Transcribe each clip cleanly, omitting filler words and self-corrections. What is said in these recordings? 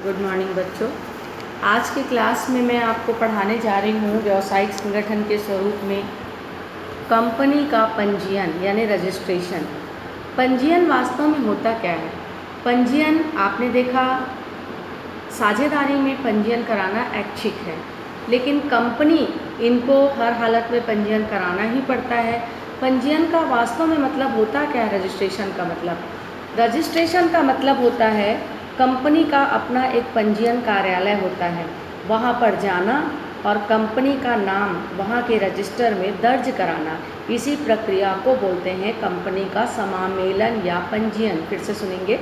Good morning बच्चों। आज की क्लास में मैं आपको पढ़ाने जा रही हूँ व्यावसायिक संगठन के स्वरूप में कंपनी का पंजीयन यानी रजिस्ट्रेशन। पंजीयन वास्तव में होता क्या है? पंजीयन आपने देखा, साझेदारी में पंजीयन कराना ऐच्छिक है, लेकिन कंपनी इनको हर हालत में पंजीयन कराना ही पड़ता है। पंजीयन का वास्तव में मतलब होता क्या है? रजिस्ट्रेशन का मतलब होता है कंपनी का अपना एक पंजीयन कार्यालय होता है, वहाँ पर जाना और कंपनी का नाम वहाँ के रजिस्टर में दर्ज कराना। इसी प्रक्रिया को बोलते हैं कंपनी का समामेलन या पंजीयन। फिर से सुनेंगे,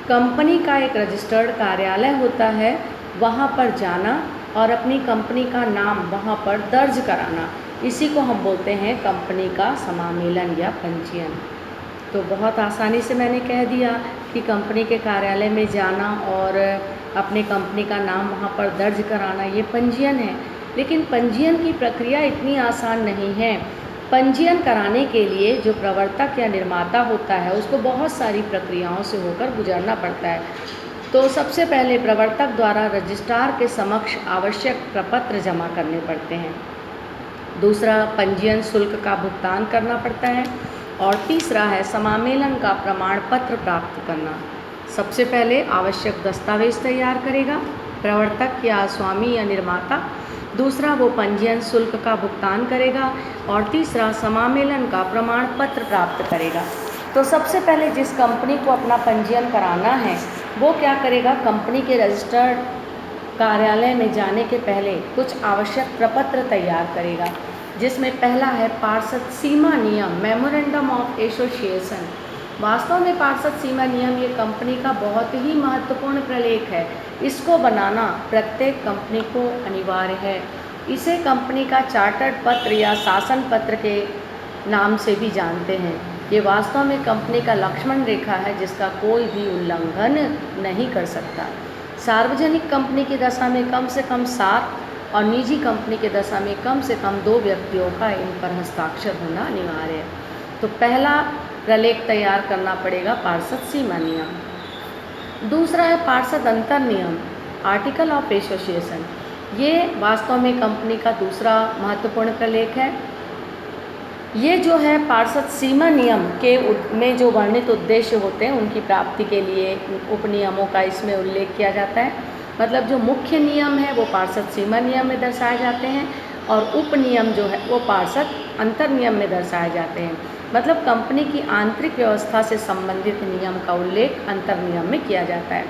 कंपनी का एक रजिस्टर्ड कार्यालय होता है, वहाँ पर जाना और अपनी कंपनी का नाम वहाँ पर दर्ज कराना। इसी को हम बोलते हैं कंपनी का समामेलन या पंजीयन। तो बहुत आसानी से मैंने कह दिया कि कंपनी के कार्यालय में जाना और अपने कंपनी का नाम वहाँ पर दर्ज कराना, ये पंजीयन है। लेकिन पंजीयन की प्रक्रिया इतनी आसान नहीं है। पंजीयन कराने के लिए जो प्रवर्तक या निर्माता होता है उसको बहुत सारी प्रक्रियाओं से होकर गुजरना पड़ता है। तो सबसे पहले प्रवर्तक द्वारा रजिस्ट्रार के समक्ष आवश्यक प्रपत्र जमा करने पड़ते हैं। दूसरा, पंजीयन शुल्क का भुगतान करना पड़ता है। और तीसरा है समामेलन का प्रमाण पत्र प्राप्त करना। सबसे पहले आवश्यक दस्तावेज तैयार करेगा प्रवर्तक या स्वामी या निर्माता। दूसरा, वो पंजीयन शुल्क का भुगतान करेगा और तीसरा समामेलन का प्रमाण पत्र प्राप्त करेगा। तो सबसे पहले जिस कंपनी को अपना पंजीयन कराना है वो क्या करेगा? कंपनी के रजिस्टर्ड कार्यालय में जाने के पहले कुछ आवश्यक प्रपत्र तैयार करेगा, जिसमें पहला है पार्षद सीमा नियम, मेमोरेंडम ऑफ एसोसिएशन। वास्तव में पार्षद सीमा नियम ये कंपनी का बहुत ही महत्वपूर्ण प्रलेख है। इसको बनाना प्रत्येक कंपनी को अनिवार्य है। इसे कंपनी का चार्टर्ड पत्र या शासन पत्र के नाम से भी जानते हैं। ये वास्तव में कंपनी का लक्ष्मण रेखा है, जिसका कोई भी उल्लंघन नहीं कर सकता। सार्वजनिक कंपनी की दशा में कम से कम 7 और निजी कंपनी के दशा में कम से कम 2 व्यक्तियों का इन पर हस्ताक्षर होना अनिवार्य है। तो पहला प्रलेख तैयार करना पड़ेगा पार्षद सीमा नियम। दूसरा है पार्षद अंतर नियम, आर्टिकल ऑफ एसोसिएशन। ये वास्तव में कंपनी का दूसरा महत्वपूर्ण प्रलेख है। ये जो है पार्षद सीमा नियम के में जो वर्णित उद्देश्य होते हैं उनकी प्राप्ति के लिए उपनियमों का इसमें उल्लेख किया जाता है। मतलब जो मुख्य नियम है वो पार्षद सीमा नियम में दर्शाए जाते हैं और उपनियम जो है वो पार्षद अंतर नियम में दर्शाए जाते हैं। मतलब कंपनी की आंतरिक व्यवस्था से संबंधित नियम का उल्लेख अंतर नियम में किया जाता है।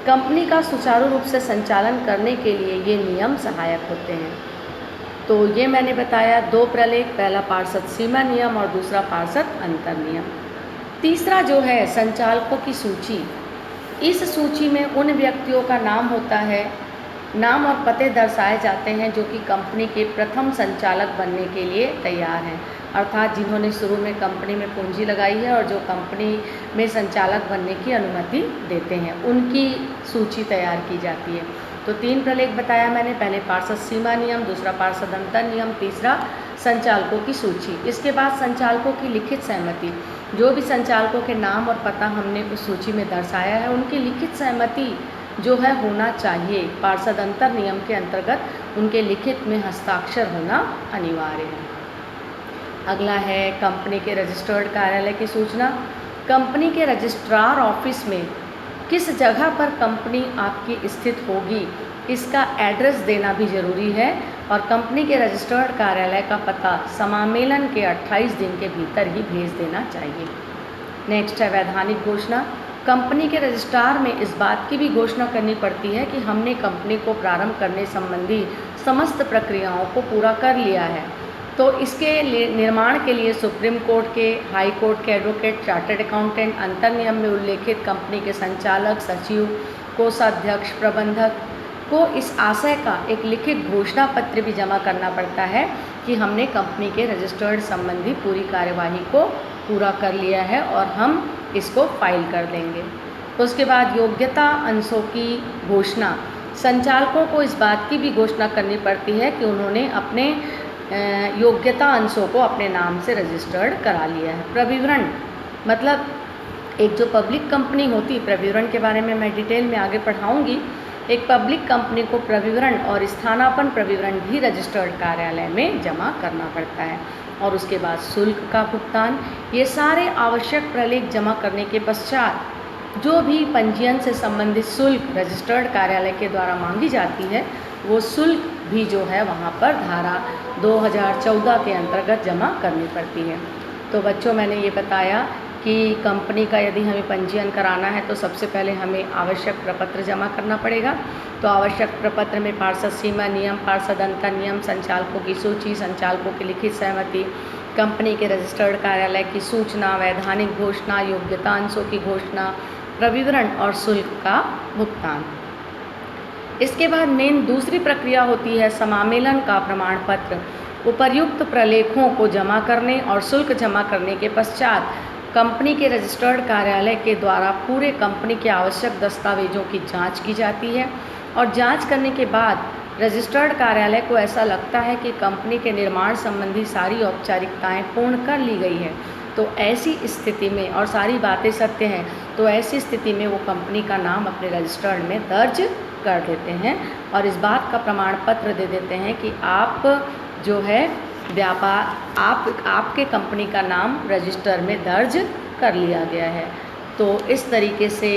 कंपनी का सुचारू रूप से संचालन करने के लिए ये नियम सहायक होते हैं। तो ये मैंने बताया 2 प्रलेख, पहला पार्षद सीमा नियम और दूसरा पार्षद अंतर नियम। तीसरा जो है संचालकों की सूची। इस सूची में उन व्यक्तियों का नाम होता है, नाम और पते दर्शाए जाते हैं जो कि कंपनी के प्रथम संचालक बनने के लिए तैयार हैं, अर्थात जिन्होंने शुरू में कंपनी में पूंजी लगाई है और जो कंपनी में संचालक बनने की अनुमति देते हैं, उनकी सूची तैयार की जाती है। तो 3 प्रलेख बताया मैंने, पहले पार्षद सीमा नियम, दूसरा पार्षद अंतर नियम, तीसरा संचालकों की सूची। इसके बाद संचालकों की लिखित सहमति। जो भी संचालकों के नाम और पता हमने उस सूची में दर्शाया है उनकी लिखित सहमति जो है होना चाहिए। पार्षद अंतर नियम के अंतर्गत उनके लिखित में हस्ताक्षर होना अनिवार्य है। अगला है कंपनी के रजिस्टर्ड कार्यालय की सूचना। कंपनी के रजिस्ट्रार ऑफिस में किस जगह पर कंपनी आपकी स्थित होगी इसका एड्रेस देना भी जरूरी है और कंपनी के रजिस्टर्ड कार्यालय का पता समामेलन के 28 दिन के भीतर ही भेज देना चाहिए। नेक्स्ट है वैधानिक घोषणा। कंपनी के रजिस्ट्रार में इस बात की भी घोषणा करनी पड़ती है कि हमने कंपनी को प्रारंभ करने संबंधी समस्त प्रक्रियाओं को पूरा कर लिया है। तो इसके निर्माण के लिए सुप्रीम कोर्ट के, हाई कोर्ट के एडवोकेट, चार्टर्ड अकाउंटेंट, अंतर नियम में उल्लेखित कंपनी के संचालक, सचिव, कोषाध्यक्ष, प्रबंधक को इस आशय का एक लिखित घोषणा पत्र भी जमा करना पड़ता है कि हमने कंपनी के रजिस्टर्ड संबंधी पूरी कार्यवाही को पूरा कर लिया है और हम इसको फाइल कर देंगे। तो उसके बाद योग्यता अंशों की घोषणा। संचालकों को इस बात की भी घोषणा करनी पड़ती है कि उन्होंने अपने योग्यता अंशों को अपने नाम से रजिस्टर्ड करा लिया है। प्रविवरण मतलब एक जो पब्लिक कंपनी होती, प्रविवरण के बारे में मैं डिटेल में आगे पढ़ाऊँगी, एक पब्लिक कंपनी को प्रविवरण और स्थानापन्न प्रविवरण भी रजिस्टर्ड कार्यालय में जमा करना पड़ता है। और उसके बाद शुल्क का भुगतान, ये सारे आवश्यक प्रलेख जमा करने के पश्चात जो भी पंजीयन से संबंधित शुल्क रजिस्टर्ड कार्यालय के द्वारा मांगी जाती है, वो शुल्क भी जो है वहाँ पर धारा 2014 के अंतर्गत जमा करनी पड़ती है। तो बच्चों, मैंने ये बताया कि कंपनी का यदि हमें पंजीयन कराना है तो सबसे पहले हमें आवश्यक प्रपत्र जमा करना पड़ेगा। तो आवश्यक प्रपत्र में पार्षद सीमा नियम, पार्षद अंतर नियम, संचालकों की सूची, संचालकों की लिखित सहमति, कंपनी के रजिस्टर्ड कार्यालय की सूचना, वैधानिक घोषणा, योग्यतांशों की घोषणा, प्रविवरण और शुल्क का भुगतान। इसके बाद मेन दूसरी प्रक्रिया होती है समामेलन का प्रमाण पत्र। उपर्युक्त प्रलेखों को जमा करने और शुल्क जमा करने के पश्चात कंपनी के रजिस्टर्ड कार्यालय के द्वारा पूरे कंपनी के आवश्यक दस्तावेजों की जांच की जाती है और जांच करने के बाद रजिस्टर्ड कार्यालय को ऐसा लगता है कि कंपनी के निर्माण संबंधी सारी औपचारिकताएं पूर्ण कर ली गई है, तो ऐसी स्थिति में, और सारी बातें सत्य हैं, तो ऐसी स्थिति में वो कंपनी का नाम अपने रजिस्टर्ड में दर्ज कर देते हैं और इस बात का प्रमाण पत्र दे देते हैं कि आप जो है व्यापार आपके कंपनी का नाम रजिस्टर में दर्ज कर लिया गया है। तो इस तरीके से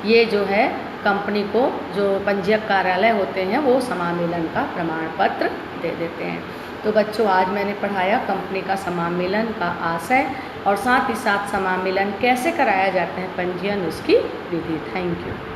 ये जो है कंपनी को, जो पंजीयक कार्यालय होते हैं, वो समामेलन का प्रमाण पत्र दे देते हैं। तो बच्चों, आज मैंने पढ़ाया कंपनी का समामेलन का आशय और साथ ही साथ समामेलन कैसे कराया जाता है पंजीयन, उसकी विधि। Thank you.